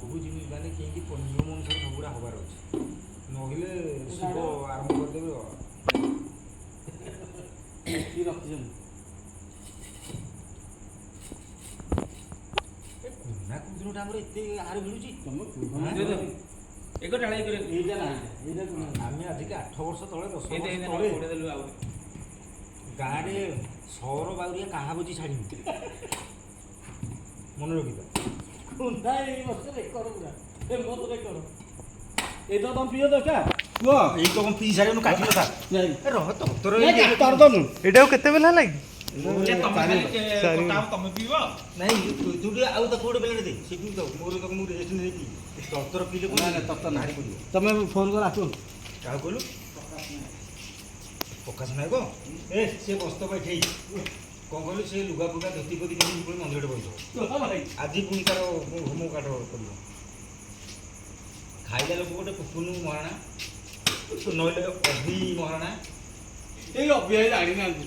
ସବୁ ଜିନିଷ ମାନେ କେମିତି ନିୟମ ଅନୁସାରେ ସବୁଗୁଡ଼ା ହବାର ଅଛି ନହେଲେ ଶିବ ଆରମ୍ଭ କରିଦେବେ କି ରଖିଛନ୍ତି ଏ କୁନା କୁନ୍ଦୁରଟା ଆମର ଏତେ ଆହାର ମିଳୁଛି ତମେ ଏକ ଢାଳି କରି ଏଇଟା ନାହିଁ ଏଇଟା କୁହ ଆମେ ଆଜିକି 8 ବର୍ଷ ତଳେ 10 ଏଇଟା ବର୍ଷ ଏଇଟା ତଳେ ପଡେ ଦେଲୁ ଆଉ ଗାଁରେ ସୌର ବାଉରିଆ କାହା ବୁଝି ଛାଡ଼ିବି ମନେ ରଖିବା କୁଣ୍ଡା ଏଇ ବର୍ଷ ରେକର୍ଡ ପୁରା ଏ ବର୍ଷ ରେକର୍ଡ ଏଇଟା ତମ ପ୍ରିୟ ଦରକାର କୁହ ଏଇ ତ କ'ଣ ପିଇ ସାରିବନି କାଟି କଥା ନାଇଁ ରହ ତର ତର ଦନୁ ଏଇଟା ଆଉ କେତେ ବେଲା ହେଲା କି? ତମେ ଖାଲି କଟା ତମେ ପିଇବ ନାଇଁ ତୁ ଟିକେ ଆଉ ତାକୁ ଗୋଟେ ବେଲାରେ ଦେ ସେ ପିଇ ଦଉ ମୋର ତାକୁ ମୁଁ ରେଷ୍ଟ ନେଇକି ତରତର ପିଇଲେ କ'ଣ ନା ତରତର ନାହିଁ। ଭାରି ପଡ଼ିବ ତମେ ଫୋନ କର ଆସୁ କାହାକୁ କହିଲୁ ପ୍ରକାଶ ନାୟକ ଏ ସେ ବସ୍ତ ପାଇଁ ଠିକ କ'ଣ କହିଲୁ ସେ ଲୁଗା ଫୁଗା ଧୋତି ପତି ପିନ୍ଧି ପୁଣି ମନ୍ଦିରଟେ ବସିବ ଆଜି ପୁଣି ତାର ହୋମ କାଠ କରିବ ଖାଇଲା ଲୋକ ଗୋଟେ ପୁପୁନୁ ମହାରଣା ନହେଲେ ଅଭି ମହାରଣା ଏଇ ଅଭ୍ୟାସ ଜାଣିନାହାନ୍ତି